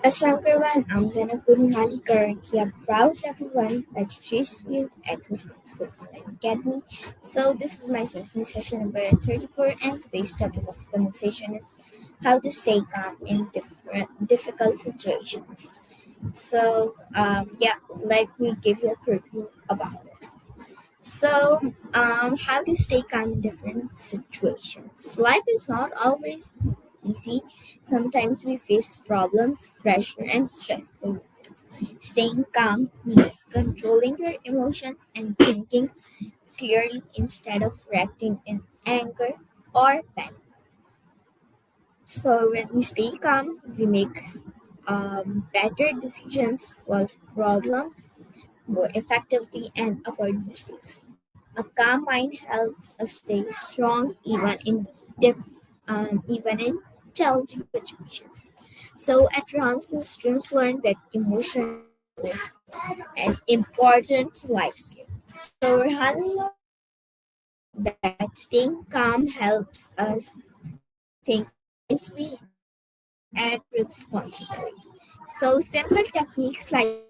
Assalamu everyone, I'm Zainab Gurumali, currently a proud level 1 batch 3 student at Rehan School Online Academy. So this is my Sesame session number 34 and today's topic of conversation is how to stay calm in difficult situations. So let me give you a preview about it. So how to stay calm in different situations. Life is not always easy. Sometimes we face problems, pressure, and stressful moments. Staying calm means controlling your emotions and thinking clearly instead of reacting in anger or panic. So when we stay calm, we make better decisions, solve problems more effectively, and avoid mistakes. A calm mind helps us stay strong even in challenging situations. So at Rehan School, students learn that emotional control is an important life skill. So Rehan that staying calm helps us think wisely and responsibly. So simple techniques like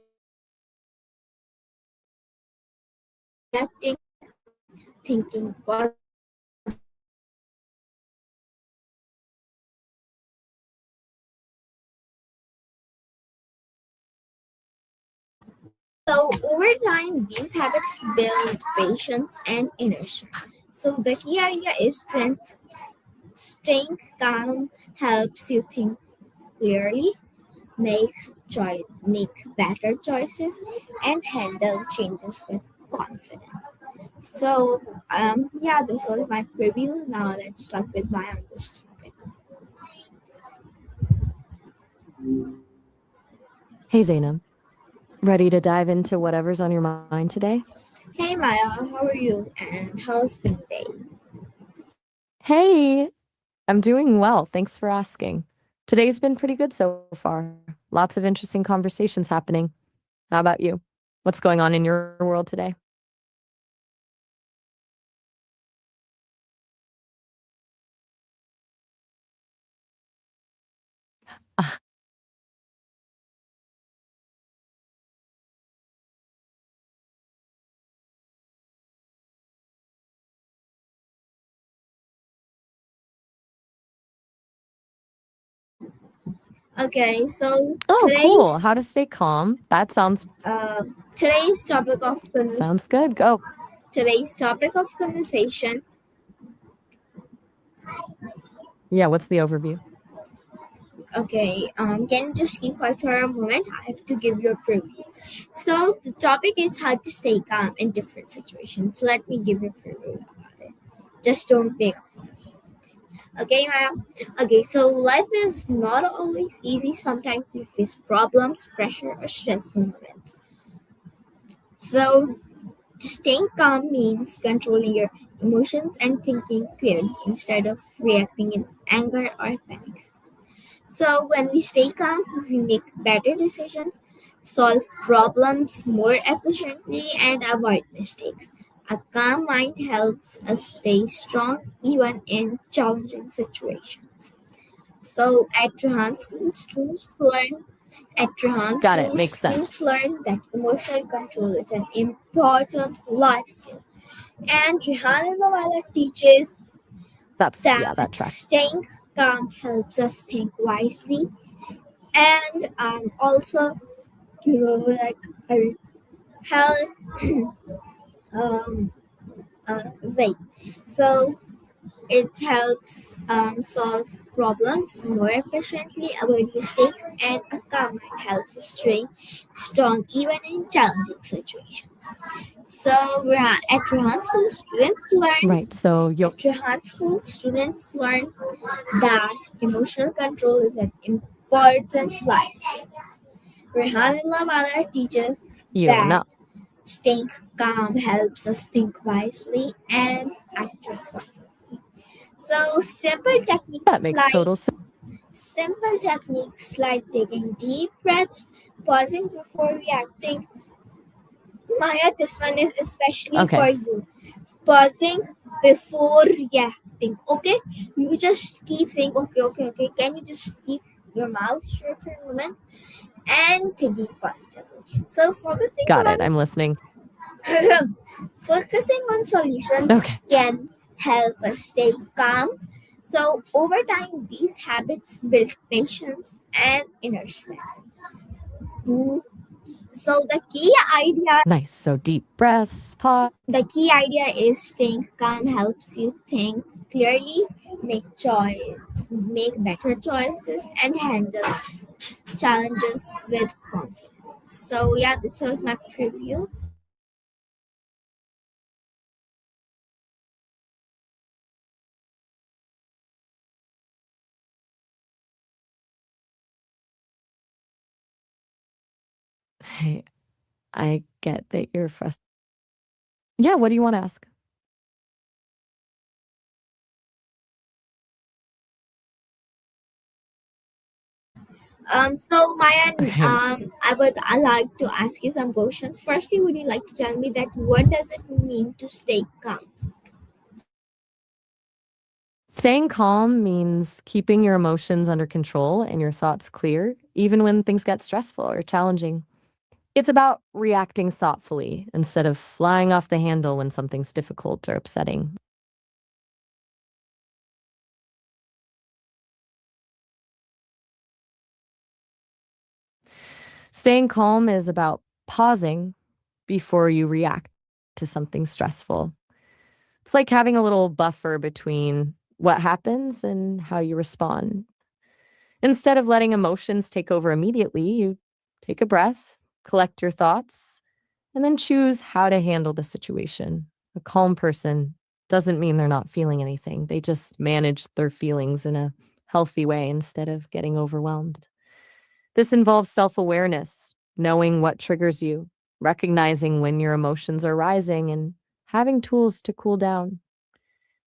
reacting, thinking positive, so over time, these habits build patience and inner strength. So the key idea is staying calm helps you think clearly, make make better choices, and handle changes with confidence. So this was my preview. Now let's talk with my on this topic. Hey Zainab, ready to dive into whatever's on your mind today? Hey Maya, how are you? And how's been the day? Hey, I'm doing well. Thanks for asking. Today's been pretty good so far. Lots of interesting conversations happening. How about you? What's going on in your world today? Ah, Okay, so oh, cool. today's How to stay calm. That uh, today's topic of sounds good. Go. today's topic of conversation. Yeah, what's the overview? Okay, can you just keep quiet for a moment? I have to give you a preview. So the topic is how to stay calm in different situations. Let me give you a preview about it. Just don't make a fuss. Okay, Maya. Okay, so life is not always easy. Sometimes we face problems, pressure, or stressful moments. So staying calm means controlling your emotions and thinking clearly instead of reacting in anger or panic. So, when we stay calm, we make better decisions, solve problems more efficiently, and avoid mistakes. A calm mind helps us stay strong even in challenging situations. So, Got it. Makes sense. students learn that emotional control is an important life skill. And Rehan Allahwala teaches Yeah, that that tracks. staying calm helps us think wisely and also like help um, wait. So it helps solve problems more efficiently, avoid mistakes, and a calm mind helps us stay strong even in challenging situations. So at Rehan School, Right. students learn that emotional control is an important life skill. Rehan Allahwala teaches you that know, staying calm helps us think wisely and act responsibly. So that makes total sense. simple techniques like taking deep breaths, pausing before reacting. Maya, this one is especially for Okay. you. Pausing before think, okay, you just keep saying, okay, okay, okay. Can you just keep your mouth shut for a moment and thinking positively? So Got it. I'm listening. focusing on solutions Okay. can help us stay calm. So over time, these habits build patience and inner strength. Mm, So Nice. So deep breaths, pause. the key idea is staying calm helps you think clearly, make better choices, and handle challenges with confidence. So yeah, this was my preview. Hey, I get that you're frustrated. Yeah, what do you want to ask? So Maya, Okay. I like to ask you some questions. Firstly, would you like to tell me that what does it mean to stay calm? Staying calm means keeping your emotions under control and your thoughts clear, even when things get stressful or challenging. It's about reacting thoughtfully instead of flying off the handle when something's difficult or upsetting. Staying calm is about pausing before you react to something stressful. It's like having a little buffer between what happens and how you respond. Instead of letting emotions take over immediately, you take a breath, collect your thoughts, and then choose how to handle the situation. A calm person doesn't mean they're not feeling anything. They just manage their feelings in a healthy way instead of getting overwhelmed. This involves self awareness, knowing what triggers you, recognizing when your emotions are rising, and having tools to cool down.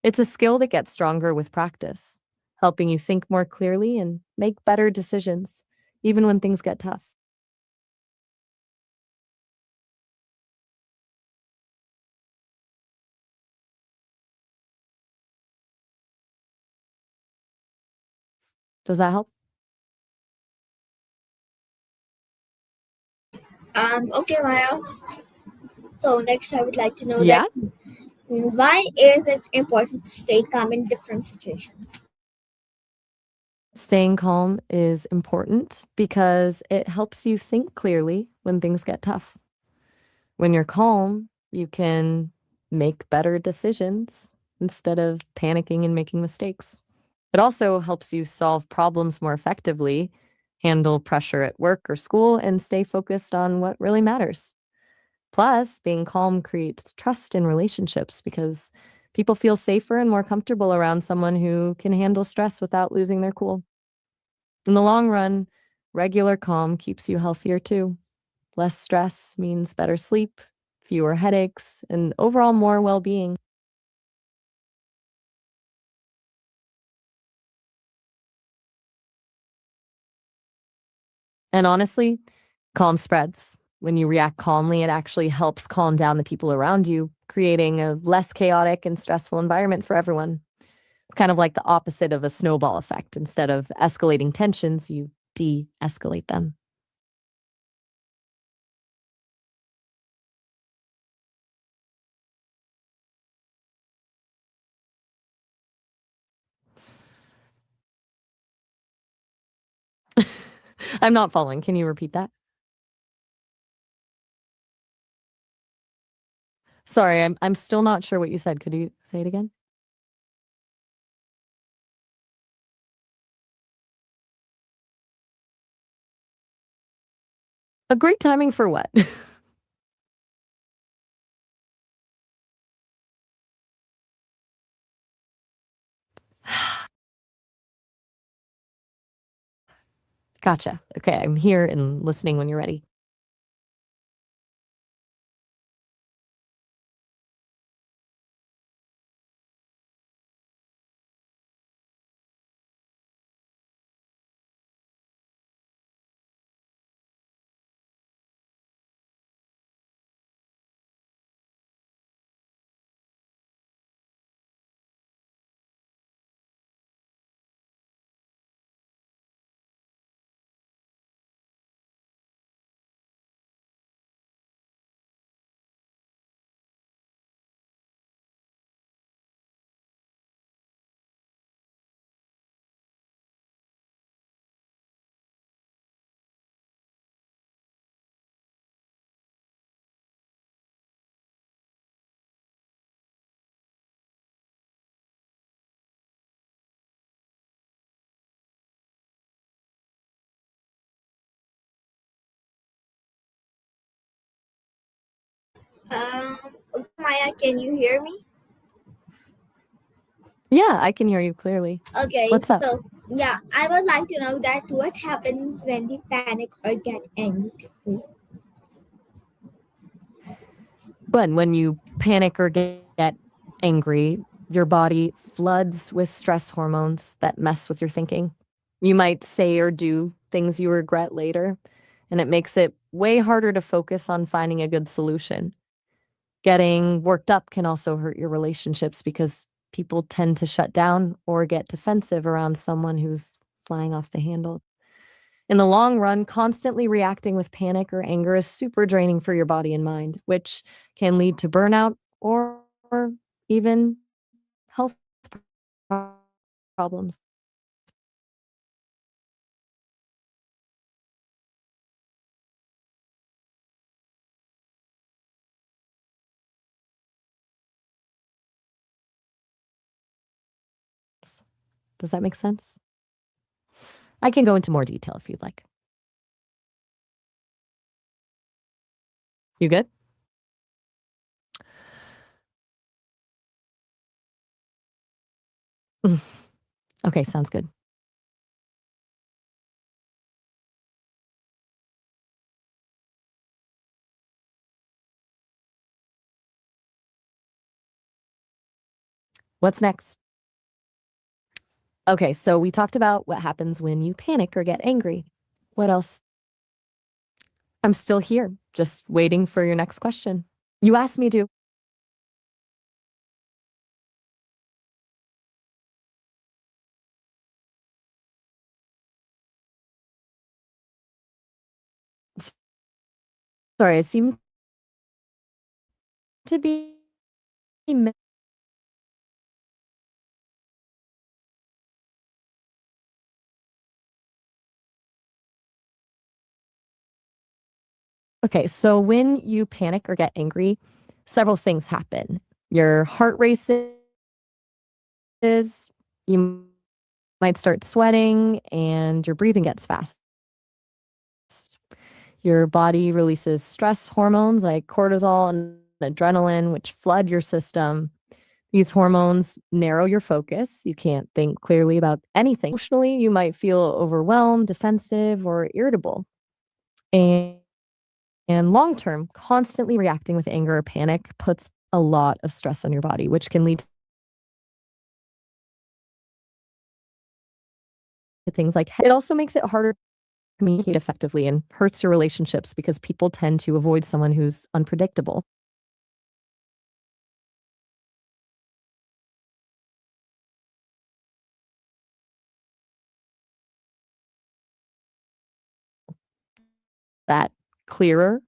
It's a skill that gets stronger with practice, helping you think more clearly and make better decisions, even when things get tough. Does that help? Okay, Maya. So next, I would like to know that Yeah. why is it important to stay calm in different situations? Staying calm is important because it helps you think clearly when things get tough. When you're calm, you can make better decisions instead of panicking and making mistakes. It also helps you solve problems more effectively, handle pressure at work or school, and stay focused on what really matters. Plus, being calm creates trust in relationships because people feel safer and more comfortable around someone who can handle stress without losing their cool. In the long run, regular calm keeps you healthier too. Less stress means better sleep, fewer headaches, and overall more well being. And honestly, calm spreads. When you react calmly, it actually helps calm down the people around you, creating a less chaotic and stressful environment for everyone. It's kind of like the opposite of a snowball effect. Instead of escalating tensions, you de escalate them. I'm not following. Can you repeat that? Sorry, I'm still not sure what you said. Could you say it again? A great timing for what? Gotcha. Okay, I'm here and listening when you're ready. Okay, Maya, can you hear me? Yeah, I can hear you clearly. Okay, What's up? so yeah, I would like to know that what happens when we panic or get angry. When you panic or get angry, your body floods with stress hormones that mess with your thinking. You might say or do things you regret later, and it makes it way harder to focus on finding a good solution. Getting worked up can also hurt your relationships because people tend to shut down or get defensive around someone who's flying off the handle. In the long run, constantly reacting with panic or anger is super draining for your body and mind, which can lead to burnout or even health problems. Does that make sense? I can go into more detail if you'd like. You good? Mm. Okay, sounds good. What's next? Okay, so we talked about what happens when you panic or get angry. What else? I'm still here, just waiting for your next question. You asked me to. Sorry, I seem to be. Okay, so when you panic or get angry, several things happen. Your heart races, you might start sweating, and your breathing gets fast. Your body releases stress hormones like cortisol and adrenaline, which flood your system. These hormones narrow your focus. You can't think clearly about anything. Emotionally, you might feel overwhelmed, defensive, or irritable. And, and long term, constantly reacting with anger or panic puts a lot of stress on your body, which can lead to things like it also makes it harder to communicate effectively and hurts your relationships because people tend to avoid someone who's unpredictable. That clearer.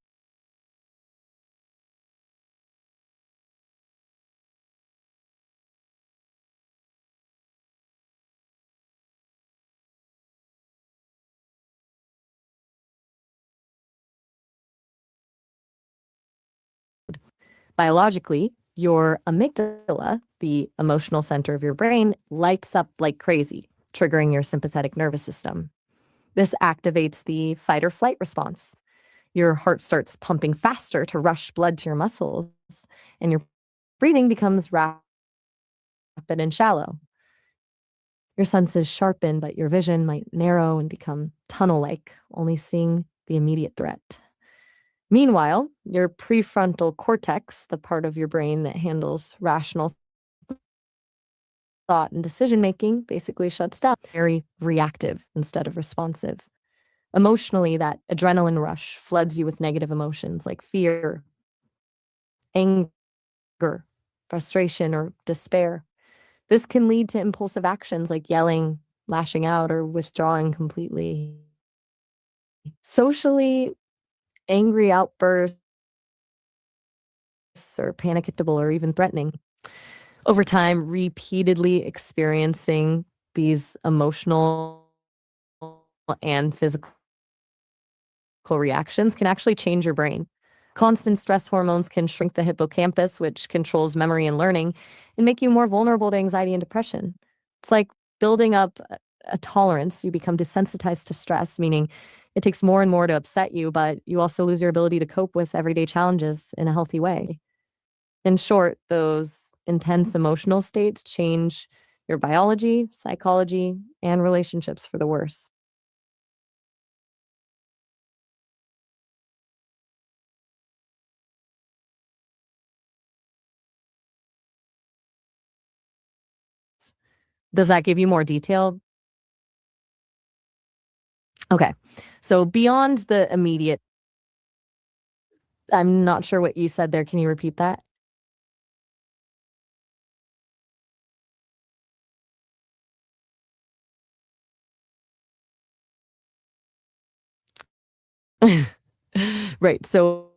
Biologically, your amygdala, the emotional center of your brain, lights up like crazy, triggering your sympathetic nervous system. This activates the fight or flight response. Your heart starts pumping faster to rush blood to your muscles, and your breathing becomes rapid and shallow. Your senses sharpen, but your vision might narrow and become tunnel like, only seeing the immediate threat. Meanwhile, your prefrontal cortex, the part of your brain that handles rational thought and decision making, basically shuts down. Very reactive instead of responsive. Emotionally, that adrenaline rush floods you with negative emotions like fear, anger, frustration, or despair. This can lead to impulsive actions like yelling, lashing out, or withdrawing completely. Socially, angry outbursts or panickable or even threatening. Over time, repeatedly experiencing these emotional and physical reactions can actually change your brain. Constant stress hormones can shrink the hippocampus, which controls memory and learning, and make you more vulnerable to anxiety and depression. It's like building up a tolerance. You become desensitized to stress, meaning It takes more and more to upset you, but you also lose your ability to cope with everyday challenges in a healthy way. In short, those intense emotional states change your biology, psychology, and relationships for the worse. Does that give you more detail? Okay. So beyond the immediate, I'm not sure what you said there. Can you repeat that? Right. So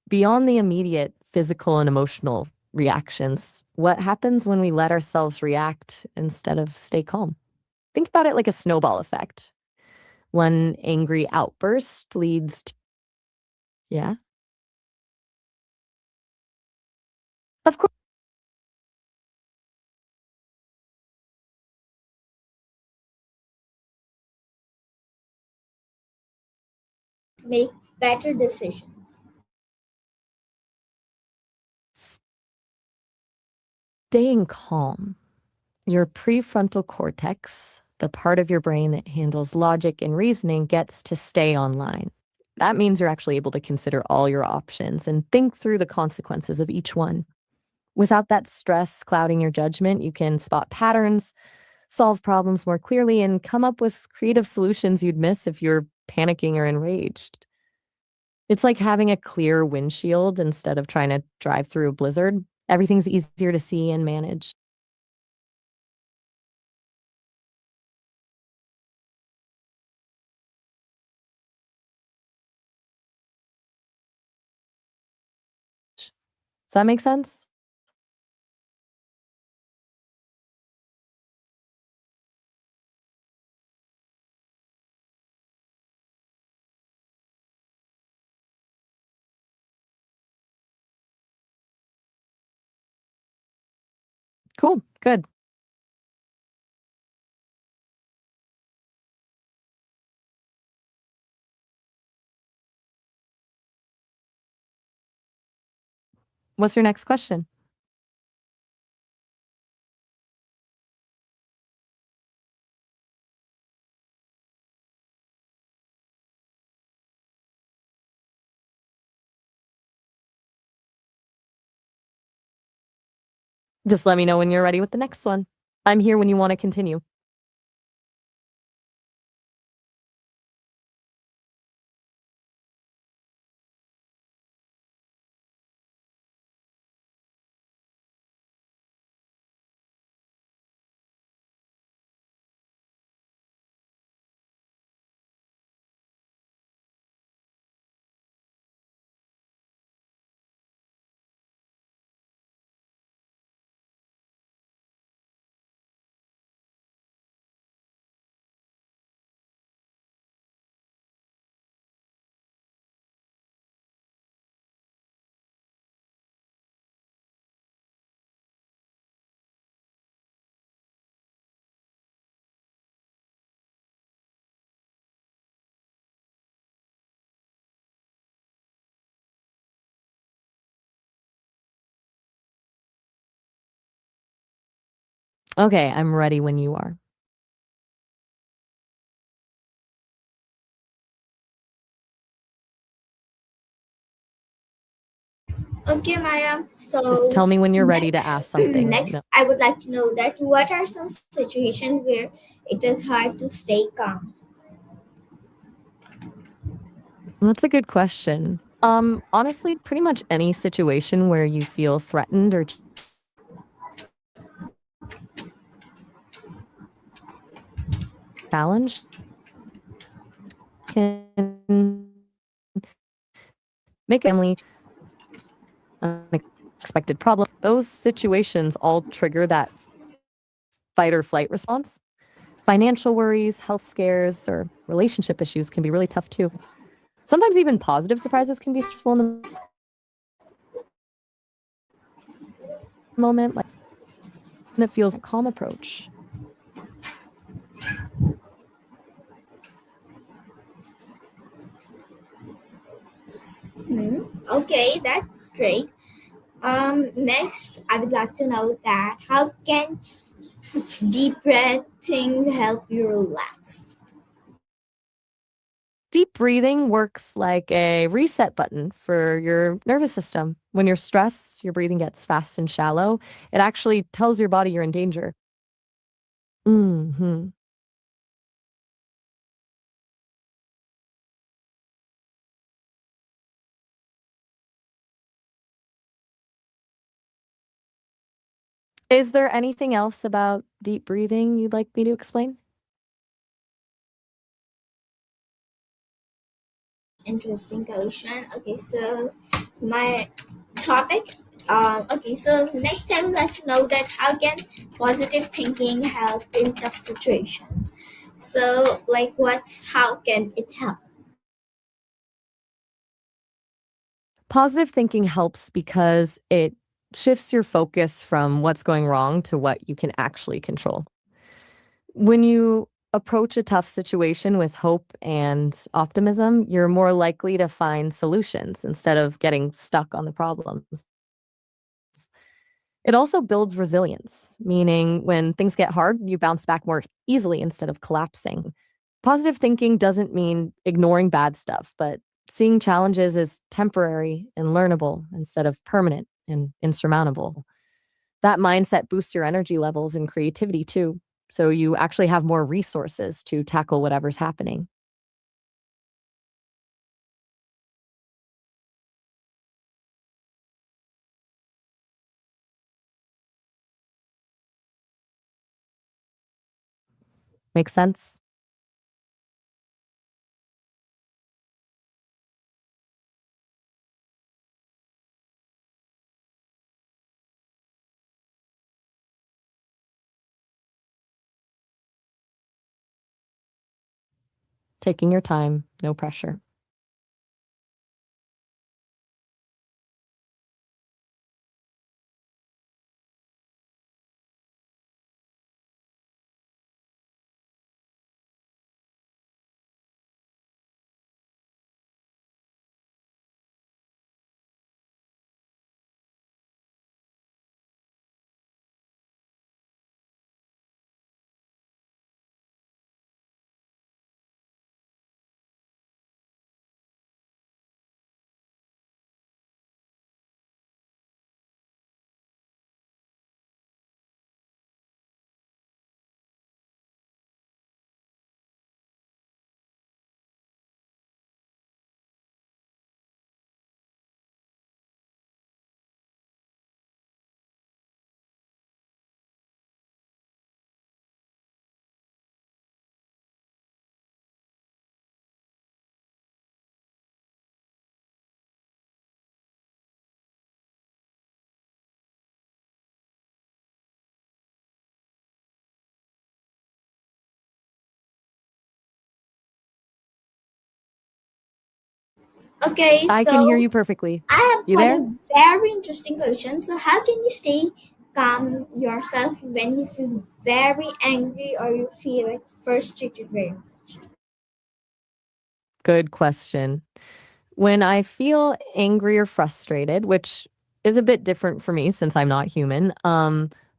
beyond the immediate physical and emotional reactions, what happens when we let ourselves react instead of stay calm? Think about it like a snowball effect. One angry outburst leads to, yeah, of course. Make better decisions. Staying calm. Your prefrontal cortex, the part of your brain that handles logic and reasoning, gets to stay online. That means you're actually able to consider all your options and think through the consequences of each one. Without that stress clouding your judgment, you can spot patterns, solve problems more clearly, and come up with creative solutions you'd miss if you're panicking or enraged. It's like having a clear windshield instead of trying to drive through a blizzard. Everything's easier to see and manage. Does that make sense? Cool. Good. What's your next question? Just let me know when you're ready with the next one. I'm here when you want to continue. Okay, I'm ready when you are. Okay, Maya. Just So tell me when you're ready to ask next, something. No, I would like to know that what are some situations where it is hard to stay calm? that's a good question. Honestly, pretty much any situation where you feel threatened or challenged can make family unexpected problem. Those situations all trigger that fight or flight response. Financial worries, health scares, or relationship issues can be really tough too. Sometimes even positive surprises can be stressful in the moment, like that feels a calm approach. Hmm. Okay, that's great. Next, I would like to know that how can deep breathing help you relax? Deep breathing works like a reset button for your nervous system. When you're stressed, your breathing gets fast and shallow. It actually tells your body you're in danger. Mhm. Is there anything else about deep breathing you'd like me to explain? Interesting question. Okay, so my topic. Okay, so next I would like to know that how can positive thinking help in tough situations? So, like, how can it help? Positive thinking helps because it shifts your focus from what's going wrong to what you can actually control. When you approach a tough situation with hope and optimism, you're more likely to find solutions instead of getting stuck on the problems. It also builds resilience, meaning when things get hard, you bounce back more easily instead of collapsing. Positive thinking doesn't mean ignoring bad stuff, but seeing challenges as temporary and learnable instead of permanent and insurmountable. That mindset boosts your energy levels and creativity too. So you actually have more resources to tackle whatever's happening. Makes sense? Taking your time, no pressure. Okay, I can hear so you perfectly. I have You got there? a very interesting question. So, how can you stay calm yourself when you feel very angry or you feel like frustrated very much? Good question. When I feel angry or frustrated, which is a bit different for me since I'm not human,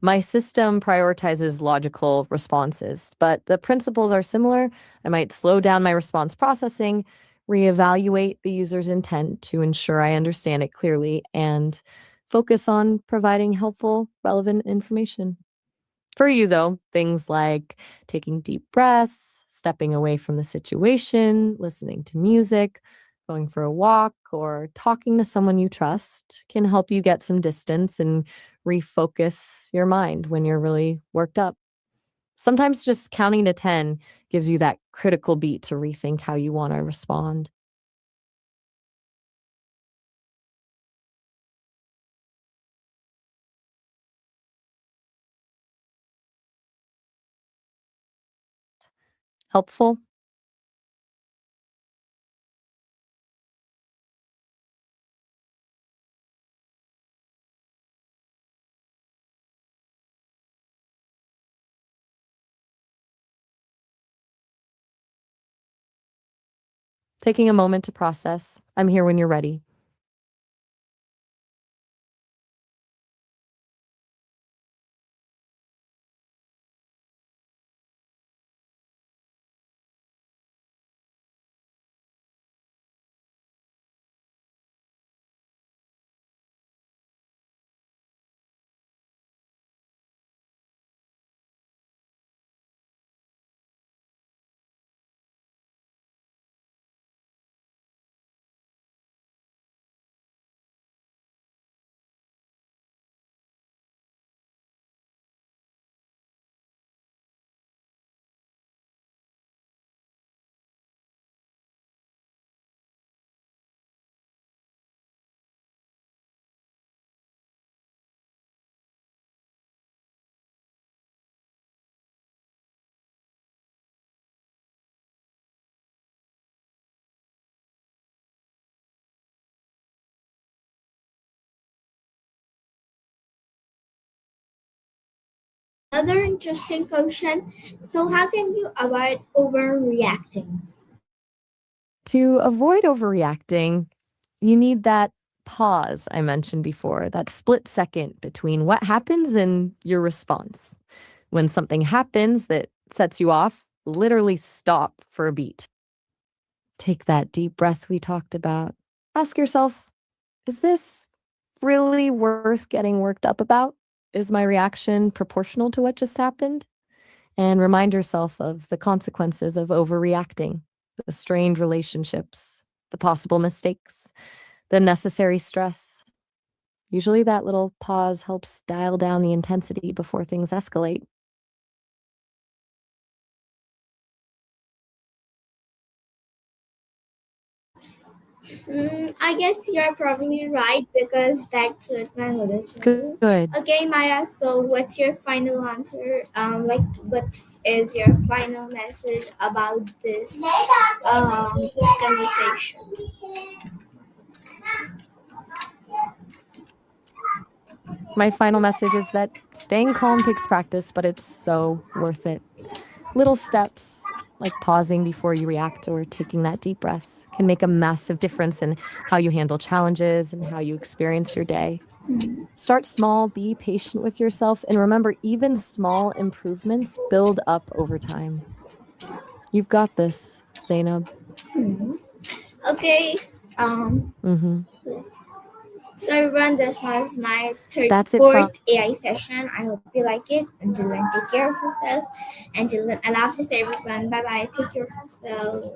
my system prioritizes logical responses, but the principles are similar. I might slow down my response processing, reevaluate the user's intent to ensure I understand it clearly, and focus on providing helpful, relevant information. For you, though, things like taking deep breaths, stepping away from the situation, listening to music, going for a walk, or talking to someone you trust can help you get some distance and refocus your mind when you're really worked up. Sometimes just counting to 10 gives you that critical beat to rethink how you want to respond. Helpful? Taking a moment to process. I'm here when you're ready. Another interesting question. So, how can you avoid overreacting? To avoid overreacting, you need that pause I mentioned before, that split second between what happens and your response. When something happens that sets you off, literally stop for a beat. Take that deep breath we talked about. Ask yourself, is this really worth getting worked up about? Is my reaction proportional to what just happened? And remind yourself of the consequences of overreacting, the strained relationships, the possible mistakes, the necessary stress. Usually, that little pause helps dial down the intensity before things escalate. I guess you're probably right because that's what my mother told me. Good. Okay, Maya. So, what's your final answer? What is your final message about this conversation? My final message is that staying calm takes practice, but it's so worth it. Little steps like pausing before you react or taking that deep breath can make a massive difference in how you handle challenges and how you experience your day. Start small, be patient with yourself, and remember, even small improvements build up over time. You've got this, Zainab. Okay. Hmm. So everyone, this was my That's it from fourth AI session. I hope you like it. Until then, take care of yourself. Until then, Allah Hafiz everyone. Bye bye. Take care of yourself.